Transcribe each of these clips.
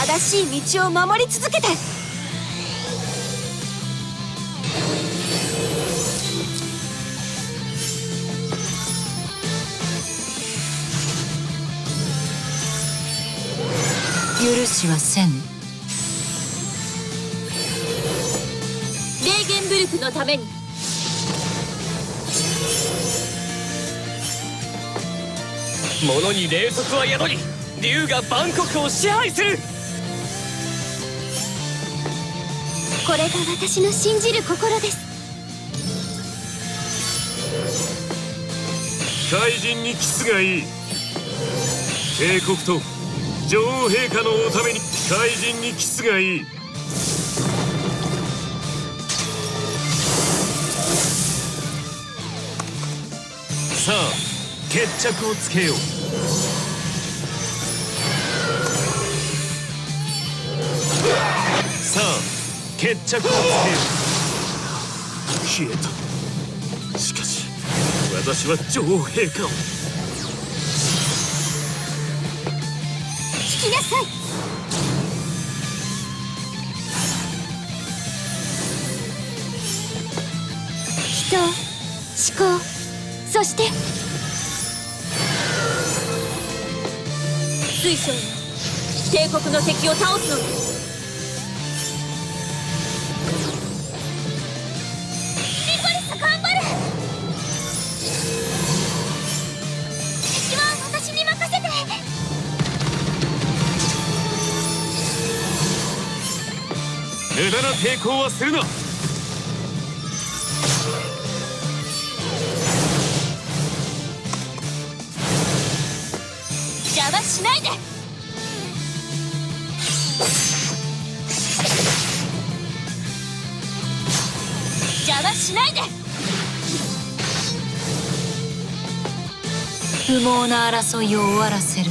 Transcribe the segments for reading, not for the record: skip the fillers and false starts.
正しい道を守り続けて。許しはせぬ。レーゲンブルクのために。物に霊則は宿り、竜が万国を支配する。これが私の信じる心です。怪人にキスがいい。帝国と女王陛下のおために怪人にキスがいい。さあ決着をつけよう。さあ決着をつけよう。消えた。しかし私は女王陛下を。聞きなさい。人、思考、そして水晶よ、帝国の敵を倒すのです。リゴリス、頑張る。敵は私に任せて。無駄な抵抗はするな。邪魔しないで。邪魔しないで。不毛な争いを終わらせる。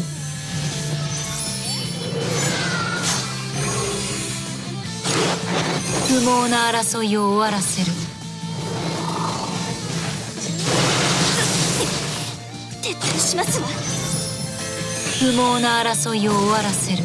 不毛な争いを終わらせる。撤退しますわ。不毛な争いを終わらせる。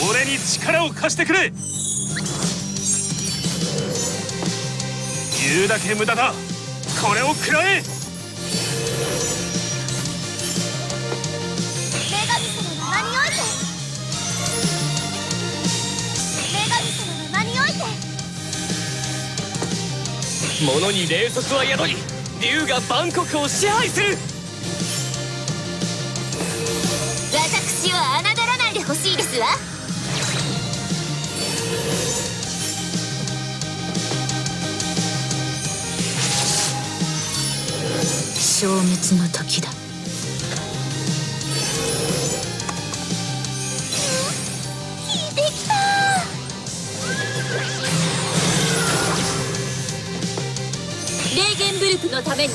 俺に力を貸してくれ。言うだけ無駄だ。これを食らえ。女神様の名において。女神様の名において。物に霊則は宿り、竜が万国を支配する。私を侮らないでほしいですわ。消滅の時だ。効いてきた。ークのために。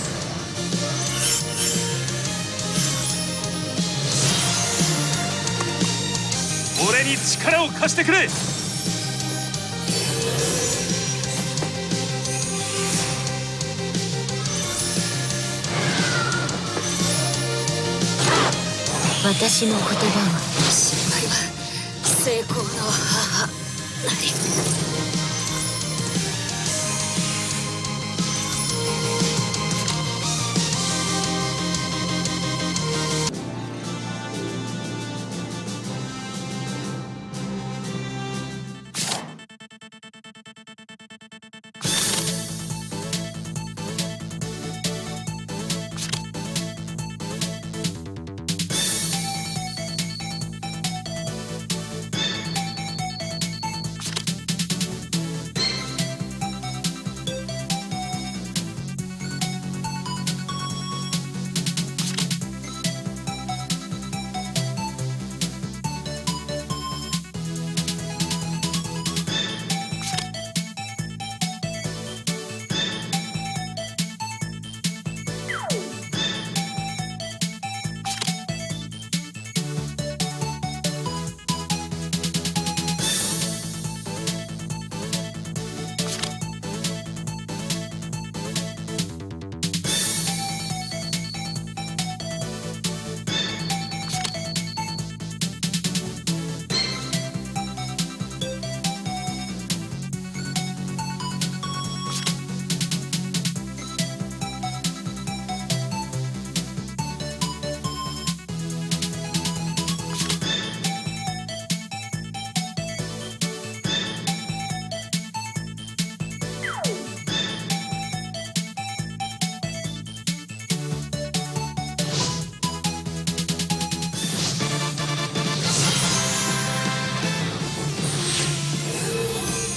俺に力を貸してくれ。私の言葉は失敗は成功の母なり。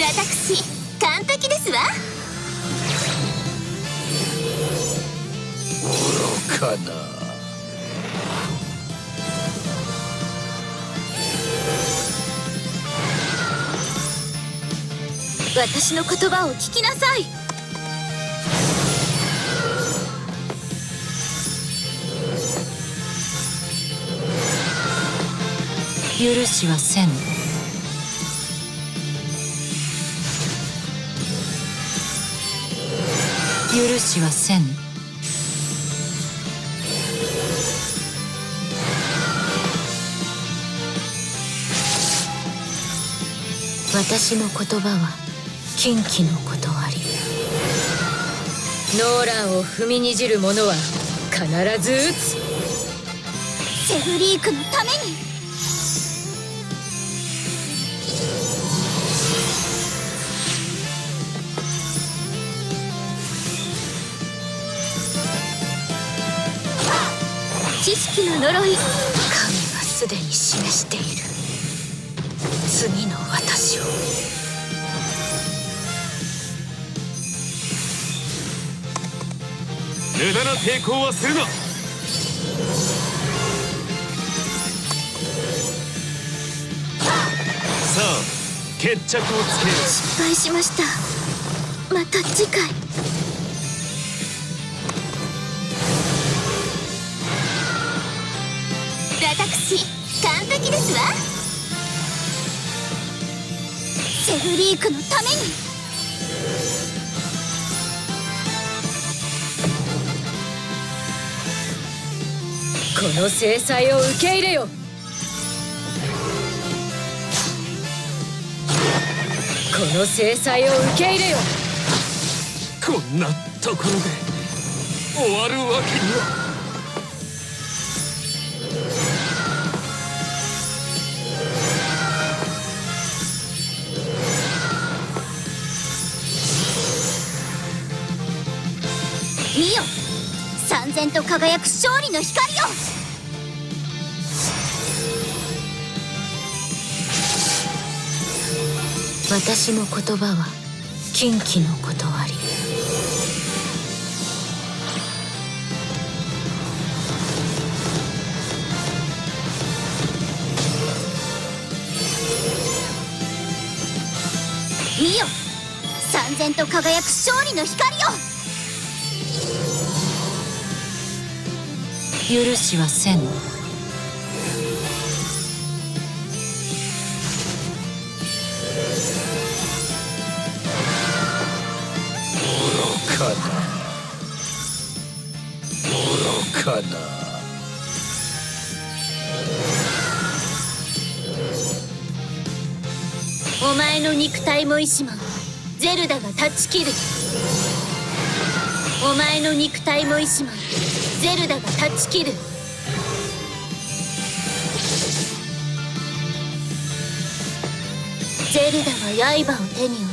私完璧ですわ。愚かな。私の言葉を聞きなさい。許しはせん。許しはせん。私の言葉は禁忌の断り。ノーランを踏みにじる者は必ず撃つ。セフリークのために。知識の呪い。神はすでに示している次の私を。無駄な抵抗はするな。さあ決着をつけよう。失敗しました。また次回。私完璧ですわ。セフリークのために。この制裁を受け入れよ。この制裁を受け入れよ。こんなところで終わるわけには。見よ、燦然と輝く勝利の光を。私の言葉は禁忌の断り。見よ、燦然と輝く勝利の光を。許しはせん。愚かな。愚かな。お前の肉体も意志もゼルダが断ち切る。お前の肉体も意志もゼルダが断ち切る。ゼルダは刃を手に踊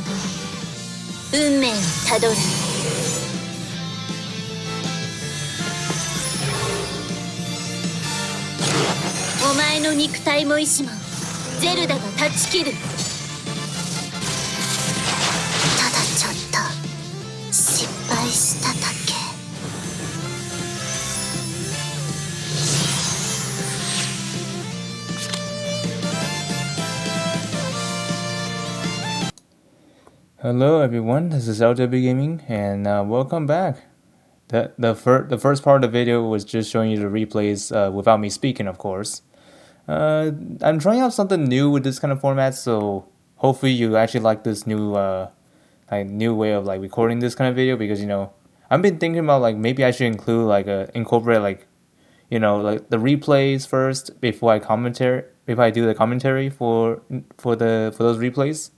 り運命をたどる。お前の肉体も意志もゼルダが断ち切る。ただちょっと失敗しただけ。Hello everyone, this is LW Gaming, and welcome back. The first part of the video was just showing you the replays without me speaking, of course. I'm trying out something new with this kind of format, so hopefully you actually like this new new way of like recording this kind of video, because I've been thinking about like maybe I should include like incorporate like like the replays first before I do the commentary for those replays.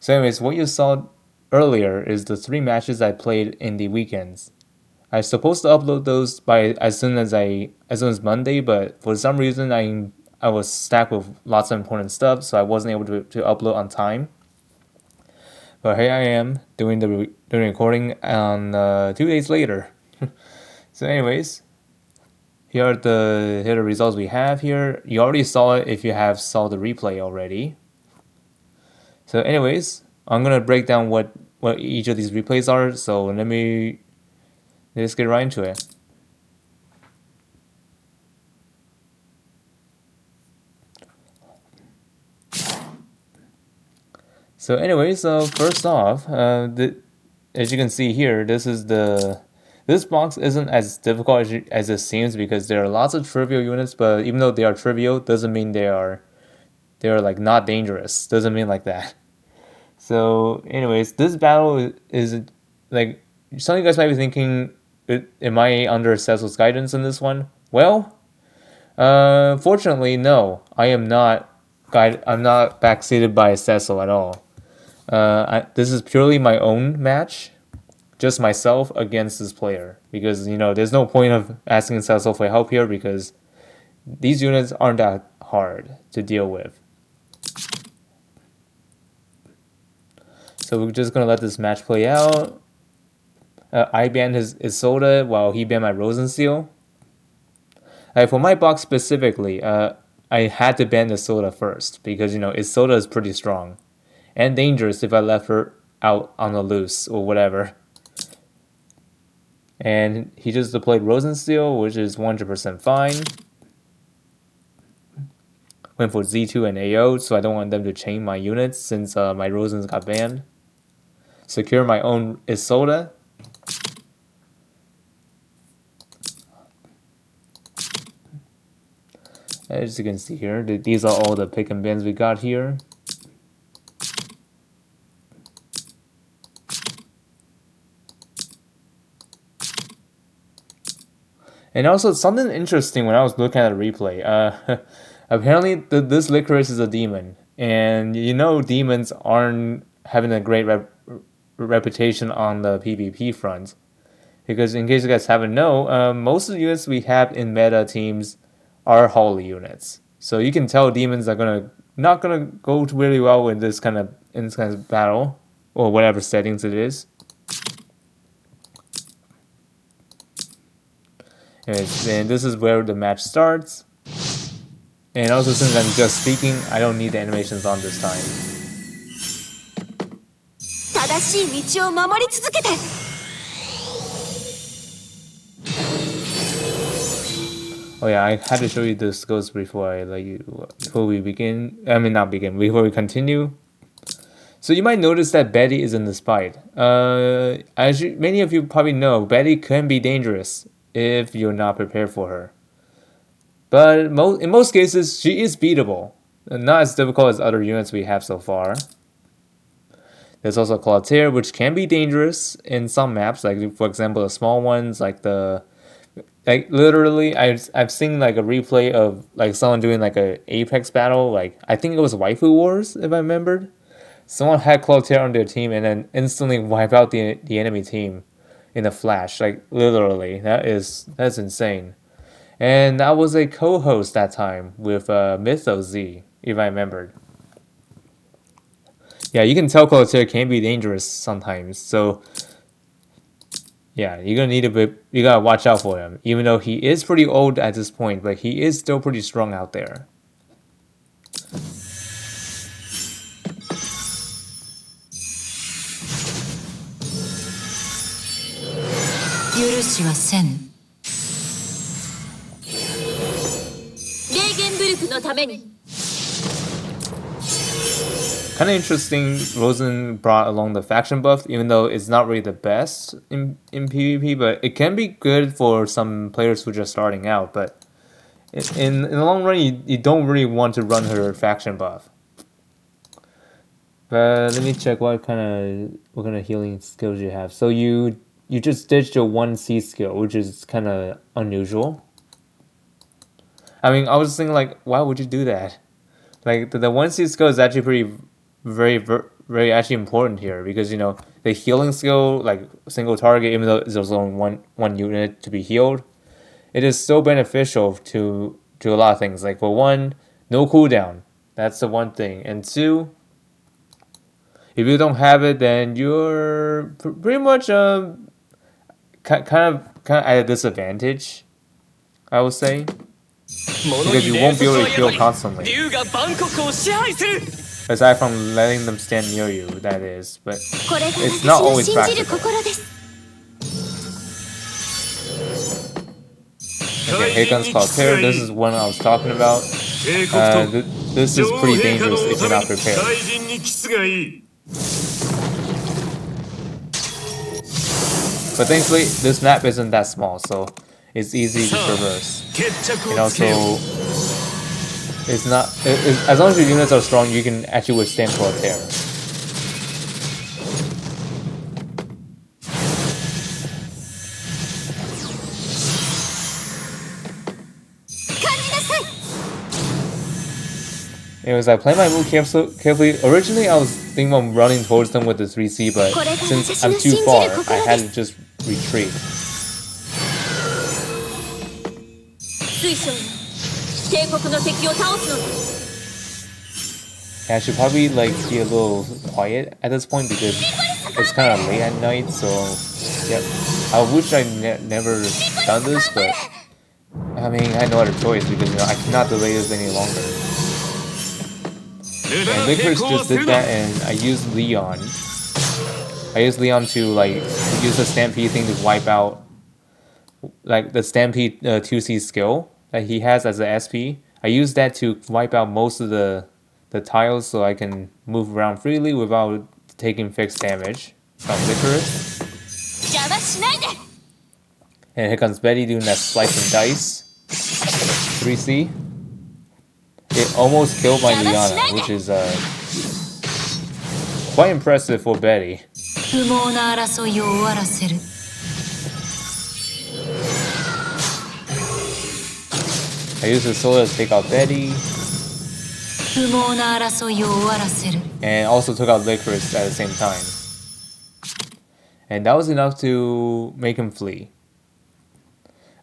So anyways, what you saw earlier is the 3 matches I played in the weekends. I was supposed to upload those by as soon as Monday, but for some reason I was stacked with lots of important stuff, so I wasn't able to upload on time. But here I am doing the recording on 2 days later. So anyways, here are the results we have here. You already saw it if you have saw the replay already. So anyways, I'm gonna break down what each of these replays are. So let's get right into it. So anyways, first off, as you can see here, this box isn't as difficult as it seems, because there are lots of trivial units. But even though they are trivial, doesn't mean they are like not dangerous. Doesn't mean like that. So anyways, this battle is like, some of you guys might be thinking, am I under Cecil's guidance in this one? Well, fortunately, no. I am not I'm not backseated by Cecil at all. This is purely my own match, just myself against this player, because there's no point of asking Cecil for help here, because these units aren't that hard to deal with. So we're just gonna let this match play out. I banned his Isolde while he banned my Rosensteel. For my box specifically, I had to ban Isolde first, because Isolde is pretty strong and dangerous if I left her out on the loose or whatever. And he just deployed Rosensteel, which is 100% fine. Went for Z2 and AO, so I don't want them to chain my units since my Rosens got banned. Secure my own Isolde. As you can see here, these are all the pick and bans we got here. And also something interesting when I was looking at the replay. Apparently this Licorice is a demon, and demons aren't having a great reputation on the PvP front, because in case you guys haven't known, most of the units we have in meta teams are holy units, so you can tell demons are not gonna go really well in this kind of battle or whatever settings it is. And this is where the match starts. And also, since I'm just speaking, I don't need the animations on this time. Oh yeah, I had to show you the skills before we begin. I mean, not begin, before we continue. So you might notice that Betty is in this fight. As many of you probably know, Betty can be dangerous if you're not prepared for her. But in most cases, she is beatable. Not as difficult as other units we have so far. There's also Cloutier, which can be dangerous in some maps, like for example the small ones, like literally I've seen like a replay of like someone doing like a Apex battle, like I think it was Waifu Wars if I remembered. Someone had Cloutier on their team and then instantly wipe out the enemy team in a flash, like literally. That's insane. And I was a co-host that time with Mythos Z, if I remembered. Yeah, you can tell Cloutier can be dangerous sometimes. So yeah, you're gonna need a bit. You gotta watch out for him, even though he is pretty old at this point, but he is still pretty strong out there. 許しはせん。レーゲンブルクのために。Kind of interesting, Rosen brought along the faction buff, even though it's not really the best in PvP, but it can be good for some players who are just starting out. But in the long run, you don't really want to run her faction buff. But let me check what kind of healing skills you have. So you just ditched your 1C skill, which is kind of unusual. I mean, I was thinking like, why would you do that? Like the 1C skill is actually very actually important here because you know the healing skill, like single target, even though there's only one unit to be healed, it is so beneficial to a lot of things. Like for one, no cooldown. That's the one thing, and two, if you don't have it, then you're pretty much kind of at a disadvantage, I would say, because you won't be able to heal constantly. Aside from letting them stand near you, that is, but it's not always practical. Okay, here comes Cloutier. This is one I was talking about. This is pretty dangerous if you're not prepared. But thankfully, this map isn't that small, so it's easy to traverse. And also, it's not as long as your units are strong, you can actually withstand Cloutier. Anyways, I play my move carefully. Originally, I was thinking of running towards them with the 3C, but since I'm too far, I had to just retreat. I should probably like be a little quiet at this point because it's kind of late at night. So, yep. I wish I never done this, but I mean, I had no other choice because you know I cannot delay this any longer. And Licorice just did that, and I used Leon. I used Leon to like use the Stampede thing to wipe out like the Stampede 2C skill that he has as a SP. I used that to wipe out most of the tiles so I can move around freely without taking fixed damage from Licorice. And here comes Betty doing that slice and dice 3C. It almost killed my Liana, which is quite impressive for Betty. I used the soda to take out Betty. And also took out Licorice at the same time. And that was enough to make him flee.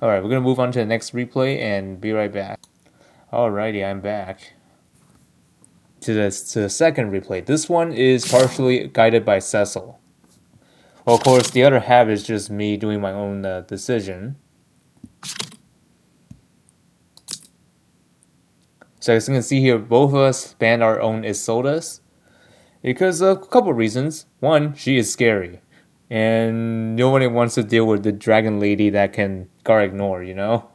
Alright, we're gonna move on to the next replay and be right back. Alrighty, I'm back. To the second replay. This one is partially guided by Cecil. Well, of course, the other half is just me doing my own decision. So as you can see here, both of us banned our own Isoldas because of a couple reasons. One, she is scary. And nobody wants to deal with the dragon lady that can guard ignore, you know?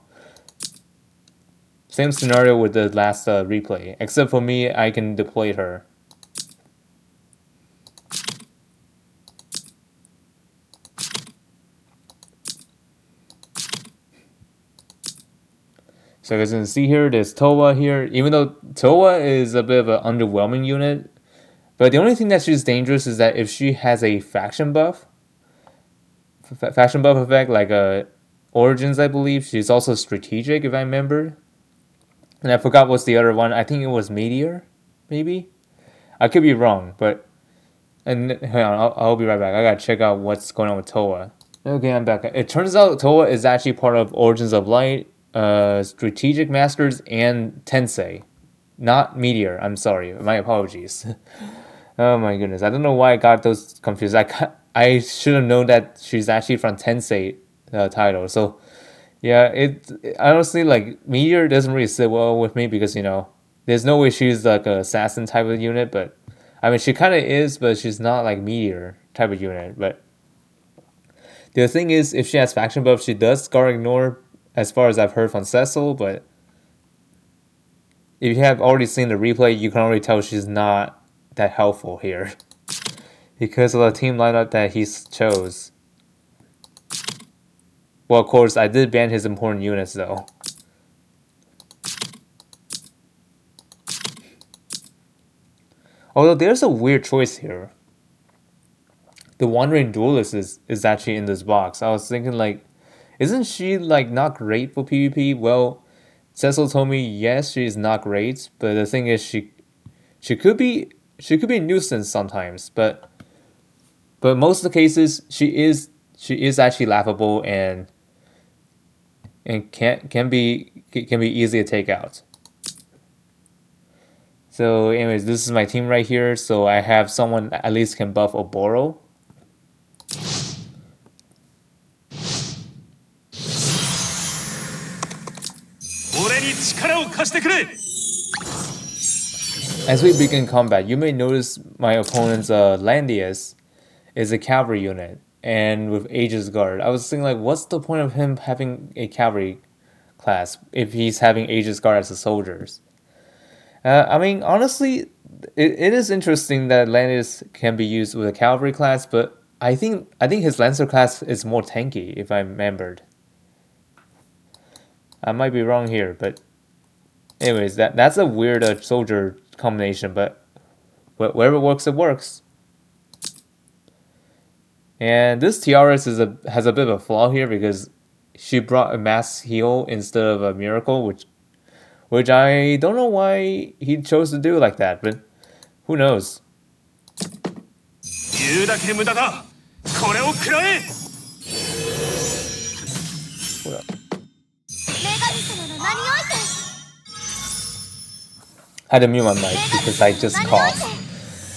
Same scenario with the last replay, except for me, I can deploy her. So as you can see here, there's Towa here. Even though Towa is a bit of an underwhelming unit, but the only thing that she's dangerous is that if she has a faction buff, effect like Origins, I believe. She's also strategic, if I remember. And I forgot what's the other one. I think it was Meteor, maybe. I could be wrong, but hang on, I'll be right back. I gotta check out what's going on with Towa. Okay, I'm back. It turns out Towa is actually part of Origins of Light, Strategic Masters, and Tensei. Not Meteor. I'm sorry. My apologies. Oh my goodness. I don't know why I got those confused. I should have known that she's actually from Tensei title. So yeah, it honestly, like, Meteor doesn't really sit well with me because there's no way she's like a assassin type of unit. But I mean, she kind of is, but she's not like Meteor type of unit. But the thing is, if she has faction buff, she does Scar Ignore, as far as I've heard from Cecil. But if you have already seen the replay, you can already tell she's not that helpful here because of the team lineup that he chose. Well, of course, I did ban his important units though. Although there's a weird choice here. The Wandering Duelist is actually in this box. I was thinking, like, isn't she like not great for PvP? Well, Cecil told me yes, she's not great, but the thing is she could be a nuisance sometimes, but most of the cases she is actually laughable and can be easy to take out. So anyways, this is my team right here. So I have someone that at least can buff Oboro. As we begin combat, you may notice my opponent's Landius is a cavalry unit and with Aegis Guard. I was thinking, like, what's the point of him having a cavalry class if he's having Aegis Guard as the soldiers? I mean, honestly, it is interesting that Landius can be used with a cavalry class, but I think his Lancer class is more tanky, if I remembered. I might be wrong here, but anyways, that's a weird soldier combination, but wherever it works, it works. And this TRS has a bit of a flaw here because she brought a mass heal instead of a miracle, which I don't know why he chose to do like that, but who knows? I had to mute my mic because I just coughed.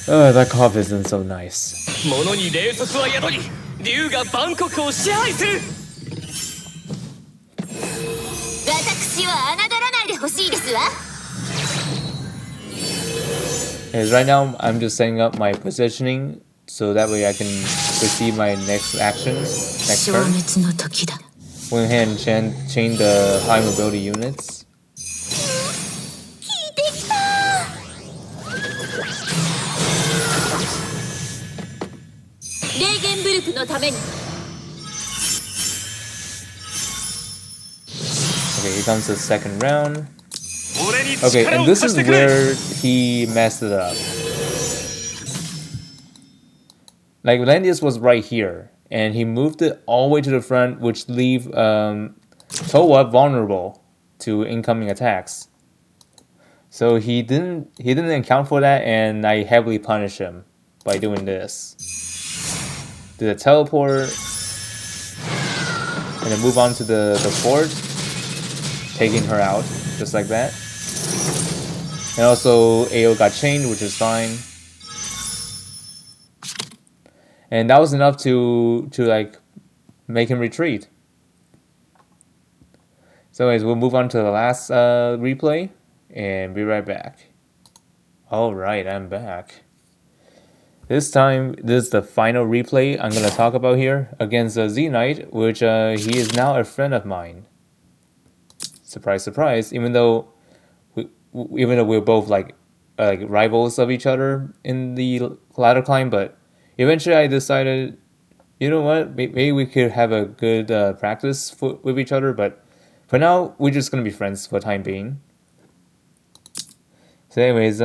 Oh, that cough isn't so nice. 物に霊速は宿り、竜が万国を支配する。私を侮らないでほしいですわ。Because right now I'm just setting up my positioning so that way I can receive my next action, next turn. Went ahead and chain the high mobility units. 聞いてきた。レーゲンブルクのために。Okay, here comes the second round. Okay, and this is where he messed it up. Like, Landius was right here, and he moved it all the way to the front, which leave Towa vulnerable to incoming attacks. So he didn't account for that, and I heavily punished him by doing this. Did a teleport, and then move on to the fort, taking her out just like that. And also AO got chained, which is fine. And that was enough to like make him retreat. So anyways, we'll move on to the last replay and be right back. Alright, I'm back. This time, this is the final replay I'm going to talk about here against Z Knight, which he is now a friend of mine. Surprise, surprise, even though we're both like rivals of each other in the ladder climb, but eventually I decided, you know what, maybe we could have a good practice with each other. But For now, we're just gonna be friends for the time being. So anyways,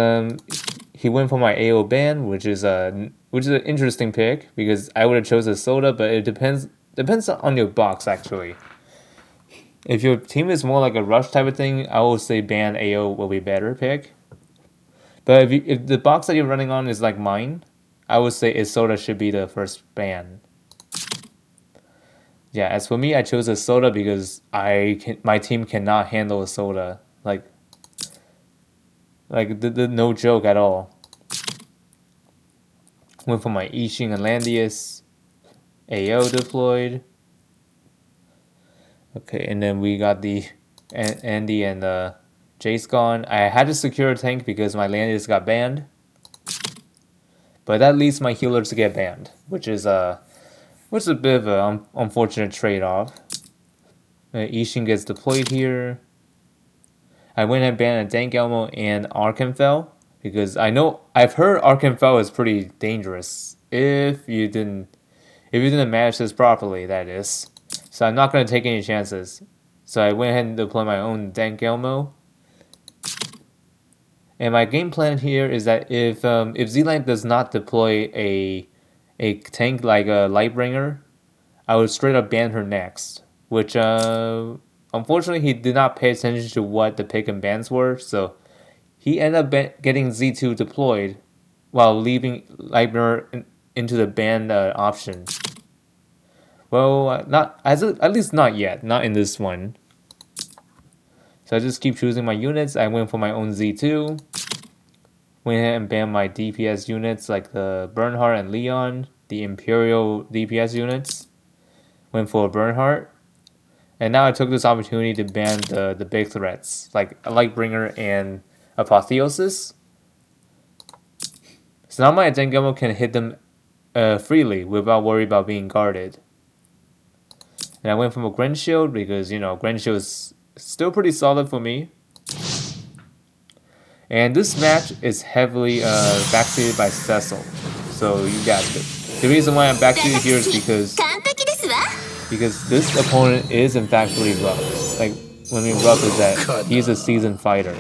he went for my AO ban, which is an interesting pick because I would have chosen Soda, but it depends on your box actually. If your team is more like a rush type of thing, I would say ban AO will be better pick. But if the box that you're running on is like mine, I would say Soda should be the first ban. Yeah, as for me, I chose a Soda because my team cannot handle a Soda. Like the no joke at all. Went for my Ishin and Landius. AO deployed. Okay, and then we got the Andy and Jace gone. I had to secure a tank because my Landius got banned. But that leads my healers to get banned, which is a bit of an unfortunate trade-off. Ishin gets deployed here. I went and banned a Dank Elmo and Arkenfell because I've heard Arkenfell is pretty dangerous if you didn't manage this properly, that is. So I'm not gonna take any chances. So I went ahead and deployed my own Dank Elmo. And my game plan here is that if Z-Line does not deploy a tank like a Lightbringer, I would straight up ban her next. Which unfortunately he did not pay attention to what the pick and bans were, so he ended up getting Z2 deployed while leaving Lightbringer into the ban option. Well, not at least not yet, not in this one. So I just keep choosing my units. I went for my own Z2. Went ahead and banned my DPS units like the Bernhardt and Leon, the Imperial DPS units. Went for a Bernhardt. And now I took this opportunity to ban the big threats, like Lightbringer and Apotheosis. So now my Dengamo can hit them freely without worry about being guarded. And I went from a Gren Shield because, Gren Shield is still pretty solid for me. And this match is heavily backseated by Cecil. So you got it. The reason why I'm backseated here is because this opponent is in fact pretty rough. Like, what I mean rough is that he's a seasoned fighter.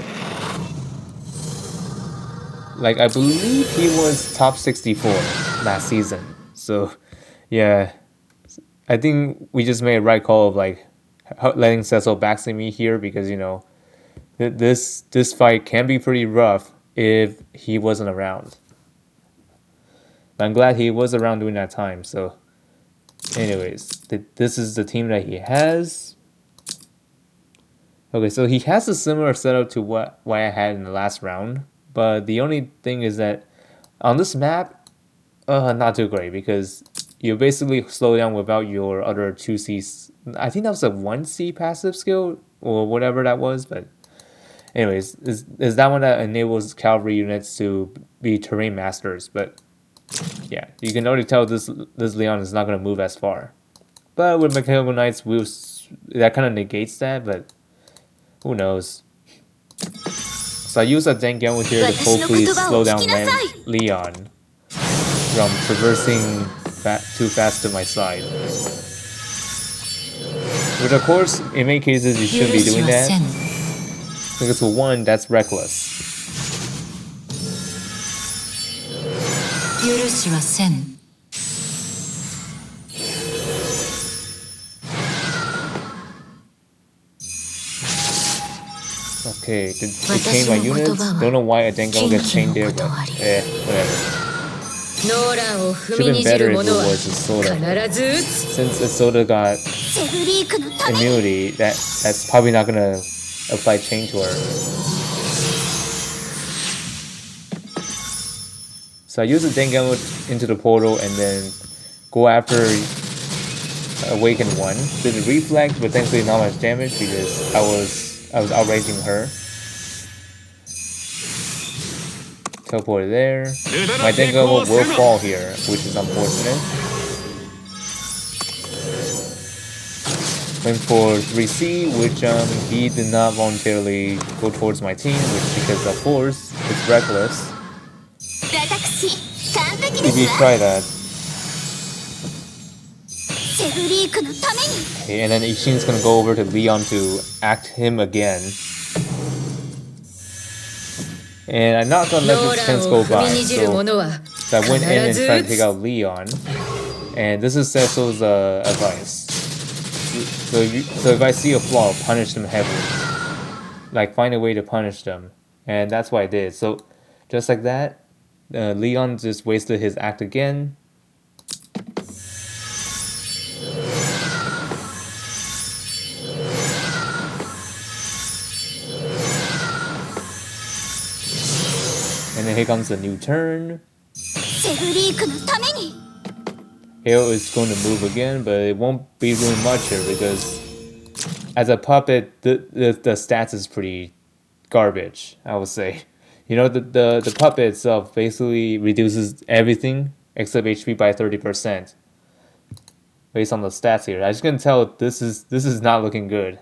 Like, I believe he was top 64 last season. So, yeah. I think we just made a right call of, like, letting Cecil backseat me here because, this fight can be pretty rough if he wasn't around. But I'm glad he was around during that time, so... Anyways, this is the team that he has. Okay, so he has a similar setup to what I had in the last round. But the only thing is that on this map, not too great because you basically slow down without your other 2C. I think that was a 1C passive skill or whatever that was. But anyways, is that one that enables cavalry units to be terrain masters. But yeah, you can already tell this Leon is not going to move as far. But with Mechanical Knights, that kind of negates that, but who knows. So I use a Dank Elmo here to hopefully slow down Leon from traversing too fast to my side. Which of course, in many cases, you shouldn't be doing that. Because for one, that's reckless. Okay, to chain my units. Don't know why I think I'll get chained there, but whatever. Should have been better if it was a Soda. Since a Soda got immunity, that's probably not gonna apply chain to her. So I use the Dengamo into the portal and then go after Awaken 1. Did a reflect, but thankfully not much damage because I was outraging her. Teleport there. My Dengamo will fall here, which is unfortunate. Went for 3C, which he did not voluntarily go towards my team, which because of course it's reckless. If you try that. セフリークのために Okay, and then Ishin's gonna go over to Leon to act him again. And I'm not gonna let this chance go by, so I went in and tried to take out Leon. And this is Cecil's advice. So if I see a flaw, punish them heavily. Like, find a way to punish them. And that's what I did. So, just like that, Leon just wasted his act again. And then here comes a new turn. セフリークのために Hale is going to move again, but it won't be doing much here because as a puppet, the stats is pretty garbage, I would say. You know, the puppet itself basically reduces everything except HP by 30%. Based on the stats here. As you can tell, this is not looking good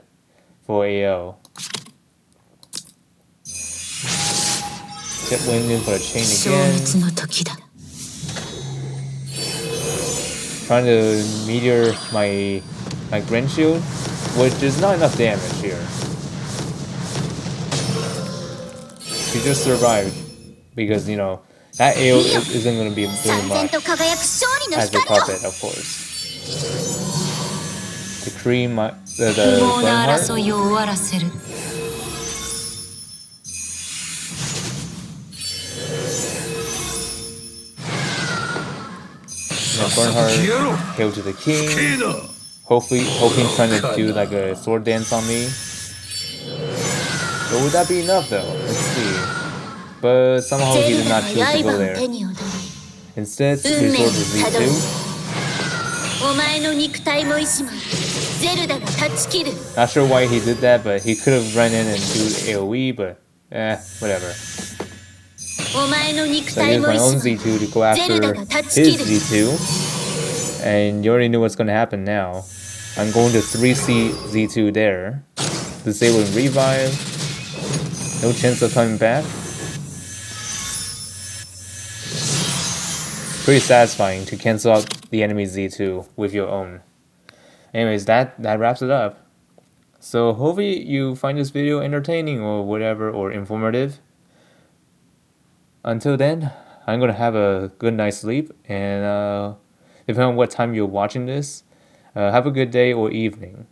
for AO. Went in for a chain again. Trying to meteor my Gren shield, which is not enough damage here. She just survived because, you know, that AO isn't going to be doing much as a puppet, of course. The cream, the Bernhardt. Bernhardt, Hail to the King. Hoping trying to do like a sword dance on me. But would that be enough though? Let's see. But somehow he did not choose to go there. Instead, he resorted to Z2. Not sure why he did that, but he could have run in and do AoE, but whatever. So I used my own Z2 to go after his Z2. And you already knew what's going to happen now. I'm going to 3C Z2 there. Disable and revive. No chance of coming back. Pretty satisfying to cancel out the enemy Z2 with your own. Anyways, that wraps it up. So hopefully you find this video entertaining or whatever, or informative. Until then, I'm gonna have a good night's sleep, and depending on what time you're watching this, have a good day or evening.